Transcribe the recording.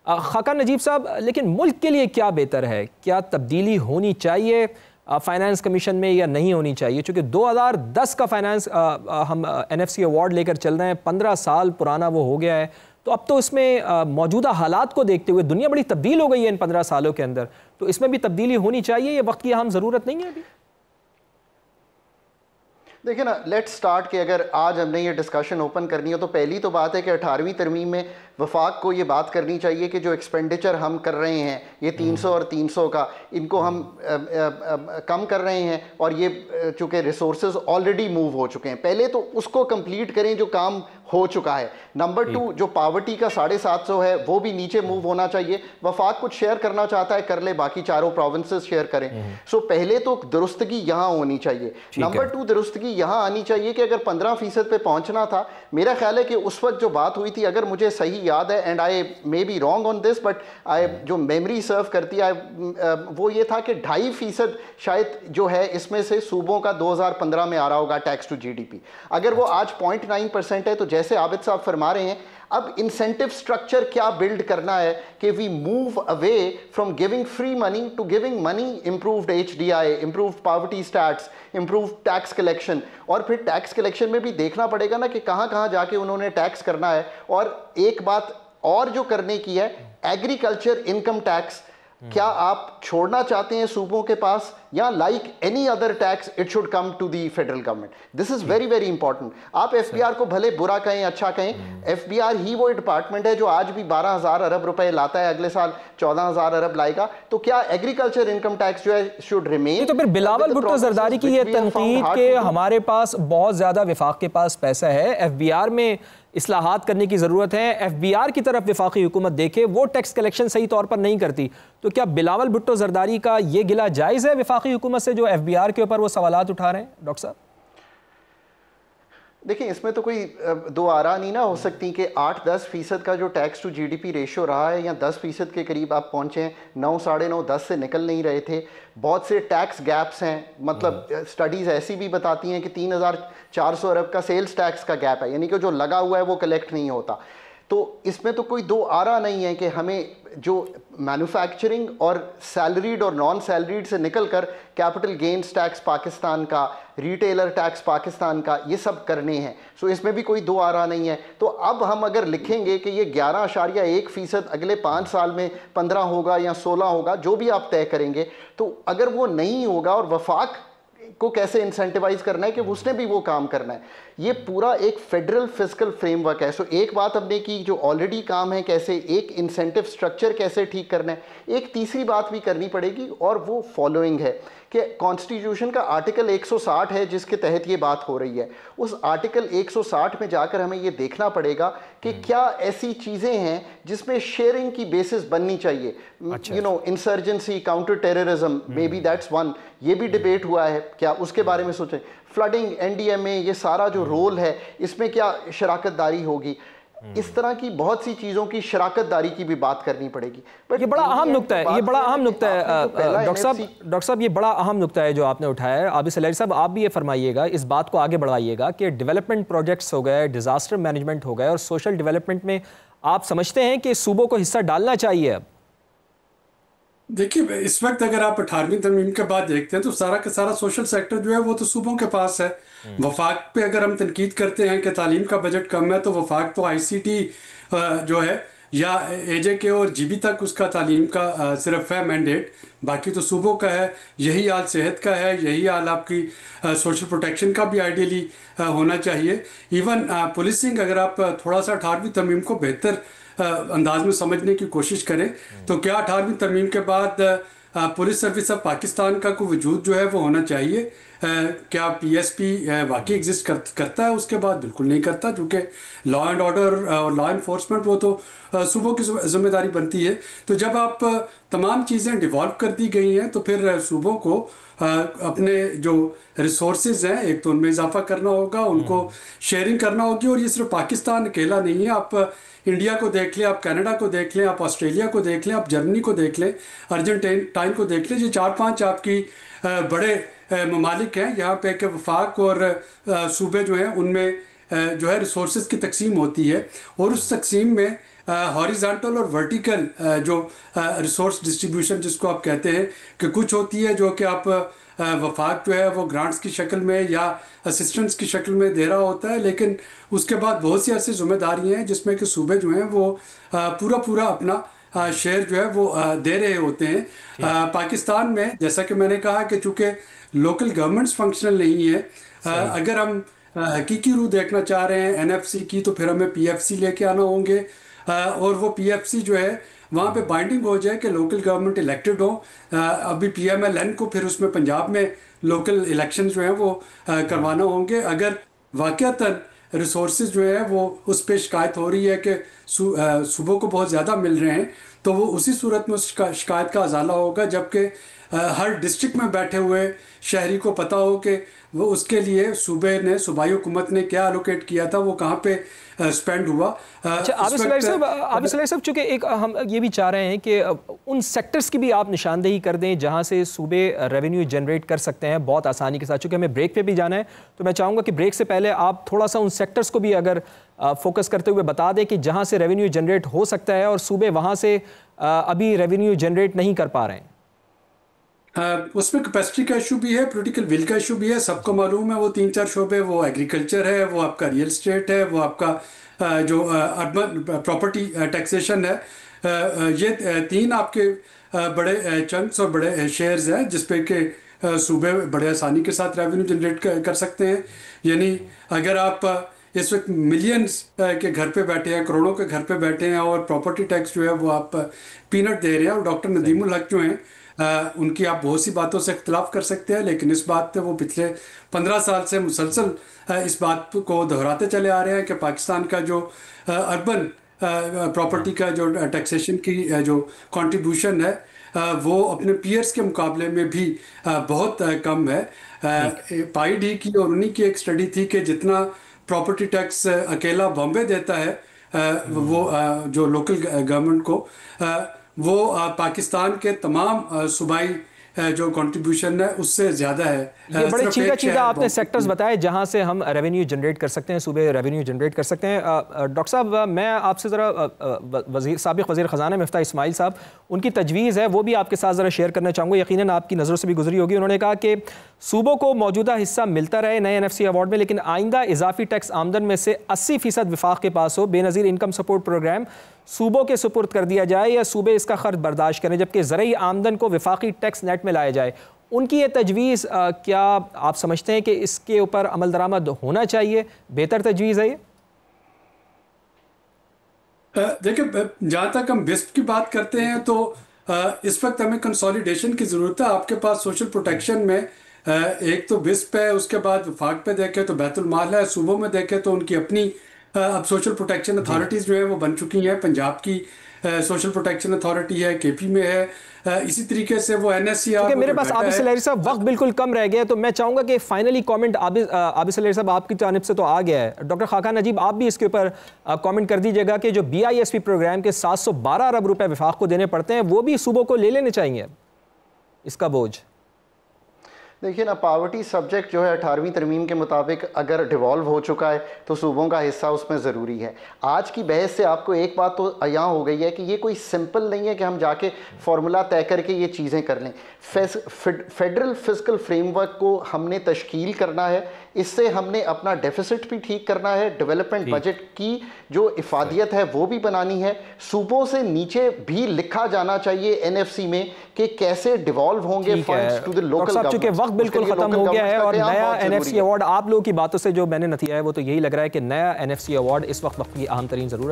खाका नजीब साहब, लेकिन मुल्क के लिए क्या बेहतर है? क्या तब्दीली होनी चाहिए फाइनेंस कमीशन में या नहीं होनी चाहिए? चूँकि 2010 का फाइनेंस हम NFC अवार्ड लेकर चल रहे हैं, 15 साल पुराना वो हो गया है, तो अब तो इसमें मौजूदा हालात को देखते हुए दुनिया बड़ी तब्दील हो गई है इन 15 सालों के अंदर, तो इसमें भी तब्दीली होनी चाहिए, ये वक्त की अहम ज़रूरत नहीं है अभी? देखिए ना, लेट्स स्टार्ट कि अगर आज हमने ये डिस्कशन ओपन करनी है तो पहली तो बात है कि 18वीं तरमीम में वफाक को ये बात करनी चाहिए कि जो एक्सपेंडिचर हम कर रहे हैं ये 300 और 300 का, इनको हम कम कर रहे हैं, और ये चूँकि रिसोर्सेज ऑलरेडी मूव हो चुके हैं, पहले तो उसको कंप्लीट करें जो काम हो चुका है। नंबर 2, जो पावर्टी का 750 है वो भी नीचे मूव होना चाहिए। वफाक कुछ शेयर करना चाहता है कर ले, बाकी चारों प्रोविंसेस शेयर करें। सो पहले तो दुरुस्तगी यहाँ होनी चाहिए। नंबर 2, दुरुस्तगी यहाँ आनी चाहिए कि अगर 15% पे पहुंचना था, मेरा ख्याल है कि उस वक्त जो बात हुई थी, अगर मुझे सही याद है, and I may be wrong on this, but I जो मेमोरी सर्व करती है वो ये था कि 2.5% शायद जो है इसमें से सूबों का 2015 में आ रहा होगा टैक्स टू GDP। अगर वो आज 0.9% है, तो जैसे आबिद साहब फरमा रहे हैं, अब इंसेंटिव स्ट्रक्चर क्या बिल्ड करना है कि we move away from giving free money to giving money, improved HDI, improved poverty stats, improved tax collection. और फिर टैक्स कलेक्शन में भी देखना पड़ेगा ना कि कहाँ कहाँ जाके उन्होंने टैक्स करना है। और एक बात और जो करने की है, एग्रीकल्चर इनकम टैक्स क्या आप छोड़ना चाहते हैं सूबों के पास, या like any other tax it should come to the federal government? This is very very important. आप FBR को भले बुरा कहें अच्छा कहें, FBR ही वो डिपार्टमेंट है जो आज भी 12,000 अरब रुपए लाता है, अगले साल 14,000 अरब लाएगा। तो क्या एग्रीकल्चर इनकम टैक्स जो है शुड रिमेन? तो फिर बिलावल भुट्टो जरदारी की ये तनकीद के हमारे पास बहुत ज्यादा विफाक के पास पैसा है, FBR में इस्लाहात करने की ज़रूरत है, FBR की तरफ वफाकी हुकूमत देखे, वो टैक्स कलेक्शन सही तौर पर नहीं करती, तो क्या बिलावल भुट्टो जरदारी का ये गिला जायज़ है वफाकी हुकूमत से जो FBR के ऊपर वो सवालात उठा रहे हैं? डॉक्टर साहब देखिए, इसमें तो कोई दो आरा नहीं ना हो सकती कि 8-10% का जो टैक्स टू GDP रेशियो रहा है, या 10% के करीब आप पहुँचे हैं, 9, 9.5, 10 से निकल नहीं रहे थे। बहुत से टैक्स गैप्स हैं, मतलब स्टडीज़ ऐसी भी बताती हैं कि 3,400 अरब का सेल्स टैक्स का गैप है, यानी कि जो लगा हुआ है वो कलेक्ट नहीं होता। तो इसमें तो कोई दो आरा नहीं है कि हमें जो मैन्युफैक्चरिंग और सैलरीड और नॉन सैलरीड से निकलकर कैपिटल गेन्स टैक्स पाकिस्तान का, रिटेलर टैक्स पाकिस्तान का, ये सब करने हैं। सो इसमें भी कोई दो आरा नहीं है। तो अब हम अगर लिखेंगे कि ये 11.1% अगले 5 साल में 15 होगा या 16 होगा, जो भी आप तय करेंगे, तो अगर वो नहीं होगा और वफाक को कैसे इंसेंटिवाइज करना है कि उसने भी वो काम करना है, ये पूरा एक फेडरल फिस्कल फ्रेमवर्क है। सो एक बात हमने की जो ऑलरेडी काम है, कैसे एक इंसेंटिव स्ट्रक्चर कैसे ठीक करना है। एक तीसरी बात भी करनी पड़ेगी और वो फॉलोइंग है कि कॉन्स्टिट्यूशन का आर्टिकल 160 है जिसके तहत ये बात हो रही है। उस आर्टिकल 160 में जाकर हमें ये देखना पड़ेगा कि क्या ऐसी चीज़ें हैं जिसमें शेयरिंग की बेसिस बननी चाहिए। You know, insurgency, counter terrorism, may be that's one, ये भी डिबेट हुआ है, क्या उसके बारे में सोचें। फ्लडिंग, NDMA, ये सारा जो रोल है इसमें क्या शराकत दारी होगी। इस तरह की बहुत सी चीज़ों की शराकत दारी की भी बात करनी पड़ेगी। बट ये बड़ा अहम नुक्ता है, ये बड़ा अहम नुक्ता है डॉक्टर साहब, ये बड़ा अहम नुक्ता है जो आपने उठाया है। आबिद सलेरी साहब, आप भी ये फरमाइएगा, इस बात को आगे बढ़ाइएगा कि डेवलपमेंट प्रोजेक्ट्स हो गए, डिजास्टर मैनेजमेंट हो गए, और सोशल डेवलपमेंट में आप समझते हैं कि सूबों को हिस्सा डालना चाहिए? अब देखिए, इस वक्त अगर आप 18वीं तरमीम के बाद देखते हैं तो सारा का सारा सोशल सेक्टर जो है वो तो सूबों के पास है। वफाक पे अगर हम तनकीद करते हैं कि तालीम का बजट कम है, तो वफाक तो ICT जो है या AJK और GB तक उसका तालीम का सिर्फ है मैंडेट, बाकी तो सूबों का है। यही हाल सेहत का है, यही हाल आपकी सोशल प्रोटेक्शन का भी आइडियली होना चाहिए। इवन पुलिसिंग, अगर आप थोड़ा सा 18वीं तरमीम को बेहतर अंदाज में समझने की कोशिश करें तो क्या 18वीं तरमीम के बाद पुलिस सर्विस ऑफ पाकिस्तान का कोई वजूद जो है वो होना चाहिए? क्या PSP वाकई एग्जिस्ट करता है उसके बाद? बिल्कुल नहीं करता, क्योंकि लॉ एंड ऑर्डर और लॉ एनफोर्समेंट वो तो सूबों की जिम्मेदारी बनती है। तो जब आप तमाम चीज़ें डिवॉल्व कर दी गई हैं तो फिर सूबों को अपने जो रिसोर्सेज हैं, एक तो उनमें इजाफा करना होगा, उनको शेयरिंग करना होगी। और ये सिर्फ पाकिस्तान अकेला नहीं है, आप इंडिया को देख लें, आप कनाडा को देख लें, आप ऑस्ट्रेलिया को देख लें, आप जर्मनी को देख लें, अर्जेंटाइन को देख लें। ये 4-5 आपकी बड़े ममालिक हैं यहाँ पे कि वफाक और सूबे जो हैं उनमें जो है रिसोर्सेज की तकसीम होती है, और उस तकसीम में हॉरिजॉन्टल और वर्टिकल जो रिसोर्स डिस्ट्रीब्यूशन जिसको आप कहते हैं कि कुछ होती है जो कि आप वफाक जो है वो ग्रांट्स की शक्ल में या असिस्टेंस की शक्ल में दे रहा होता है, लेकिन उसके बाद बहुत सी ऐसी जिम्मेदारियां हैं जिसमें कि सूबे जो हैं वो पूरा पूरा अपना शेयर जो है वो दे रहे होते हैं। पाकिस्तान में जैसा कि मैंने कहा कि चूँकि लोकल गवर्नमेंट्स फंक्शनल नहीं है, अगर हम हकीकी रूह देखना चाह रहे हैं एनएफसी की तो फिर हमें पीएफसी लेके आना होंगे, और वो पीएफसी जो है वहाँ पे बाइंडिंग हो जाए कि लोकल गवर्नमेंट इलेक्टेड हो। अभी पीएमएलएन को फिर उसमें पंजाब में लोकल इलेक्शन जो हैं वो करवाना होंगे। अगर वाकयातन रिसोर्सेज जो है वो उस पर शिकायत हो रही है कि सूबों को बहुत ज़्यादा मिल रहे हैं, तो वो उसी सूरत में शिकायत का अजाला होगा, जबकि हर डिस्ट्रिक्ट में बैठे हुए शहरी को पता हो कि वो उसके लिए सूबे ने सूबाई हुकूमत ने क्या एलोकेट किया था, वो कहाँ पे स्पेंड हुआ। अच्छा, आबिद साहब चूँकि एक हम ये भी चाह रहे हैं कि उन सेक्टर्स की भी आप निशानदेही कर दें जहाँ से सूबे रेवेन्यू जनरेट कर सकते हैं बहुत आसानी के साथ। चूँकि हमें ब्रेक पे भी जाना है, तो मैं चाहूँगा कि ब्रेक से पहले आप थोड़ा सा उन सेक्टर्स को भी अगर फोकस करते हुए बता दें कि जहाँ से रेवेन्यू जनरेट हो सकता है और सूबे वहाँ से अभी रेवेन्यू जनरेट नहीं कर पा रहे हैं। उसमें कैपेसिटी का इशू भी है, पॉलिटिकल विल का इशू भी है। सबको मालूम है वो 3-4 शोबे, वो एग्रीकल्चर है, वो आपका रियल एस्टेट है, वो आपका जो अर्बन प्रॉपर्टी टैक्सेशन है। ये 3 आपके बड़े चंक्स और बड़े शेयर्स हैं जिसपे के सूबे बड़े आसानी के साथ रेवेन्यू जनरेट कर सकते हैं। यानी अगर आप इस वक्त मिलियंस के घर पे बैठे हैं, करोड़ों के घर पे बैठे हैं और प्रॉपर्टी टैक्स जो है वो आप पीनट दे रहे हैं, और डॉक्टर नदीमुल हक जो हैं उनकी आप बहुत सी बातों से इख्तलाफ कर सकते हैं, लेकिन इस बात पे वो पिछले 15 साल से मुसलसल इस बात को दोहराते चले आ रहे हैं कि पाकिस्तान का जो अर्बन प्रॉपर्टी का जो टैक्सेशन की जो कंट्रीब्यूशन है वो अपने पीयर्स के मुकाबले में भी बहुत कम है। पाई डी की और उन्हीं की एक स्टडी थी कि जितना प्रॉपर्टी टैक्स अकेला बॉम्बे देता है वो जो लोकल गवर्नमेंट को, वो पाकिस्तान के तमाम सूबाई जो कंट्रीब्यूशन है उससे ज़्यादा है। ये बड़े चीज़ा आपने सेक्टर्स बताए जहां से हम रेवेन्यू जनरेट कर सकते हैं, सूबे रेवेन्यू जनरेट कर सकते हैं। डॉक्टर साहब, मैं आपसे ज़रा साबिक़ वज़ीर ख़ज़ाना मिफ्ता इस्माइल साहब, उनकी तजवीज़ है वो भी आपके साथ ज़रा शेयर करना चाहूँगा। यकीनन आपकी नज़रों से भी गुजरी होगी। उन्होंने कहा कि सूबों को मौजूदा हिस्सा मिलता रहे नए NFC अवार्ड में, लेकिन आइंदा इजाफी टैक्स आमदन में से 80% विफाक के पास हो। बेनज़ीर इनकम सपोर्ट प्रोग्राम सूबों के सुपुर्द कर दिया जाए या सूबे इसका खर्च बर्दाश्त करें, जबकि ज़रूरी आमदन को विफाकी टैक्स नेट में लाया जाए। उनकी ये तजवीज़ क्या आप समझते हैं कि इसके ऊपर अमल दरामद होना चाहिए? बेहतर तजवीज़ है ये? देखिए, जहाँ तक हम बिस्प की बात करते हैं तो इस वक्त हमें कंसोलिडेशन की ज़रूरत है। आपके पास सोशल प्रोटेक्शन में एक तो बिस्प है, उसके बाद वफाक पे देखें तो बैतुल माल है, सूबों में देखें तो उनकी अपनी अब सोशल प्रोटेक्शन अथॉरिटीज़ जो है वो बन चुकी हैं। पंजाब की सोशल प्रोटेक्शन अथॉरिटी है, केपी में है, इसी तरीके से वो NSCR। मेरे पास आबिद सलेरी साहब वक्त बिल्कुल कम रह गया, तो मैं चाहूँगा कि फाइनली कमेंट आबिद सलेरी साहब आपकी जानिब से तो आ गया है। डॉक्टर खाका नजीब, आप भी इसके ऊपर कमेंट कर दीजिएगा कि जो BISP प्रोग्राम के 712 अरब रुपए विफाक को देने पड़ते हैं वो भी सूबों को ले लेने चाहिए इसका बोझ। देखिए ना, पावर्टी सब्जेक्ट जो है 18वीं तरमीम के मुताबिक अगर डिवॉल्व हो चुका है तो सूबों का हिस्सा उसमें ज़रूरी है। आज की बहस से आपको एक बात तो अयां हो गई है कि ये कोई सिंपल नहीं है कि हम जाके फार्मूला तय करके ये चीज़ें कर लें। फेडरल फिस्कल फ्रेमवर्क को हमने तश्कील करना है, इससे हमने अपना डेफिसिट भी ठीक करना है, डेवलपमेंट बजट की जो इफादियत है वो भी बनानी है। सूबों से नीचे भी लिखा जाना चाहिए NFC में कि कैसे डिवॉल्व होंगे funds to the local government. वक्त बिल्कुल खत्म हो गया है और नया NFC अवार्ड, आप लोगों की बातों से जो मैंने नतीजा है वो तो यही लग रहा है कि नया NFC अवार्ड इस वक्त की अहम तरीन जरूरत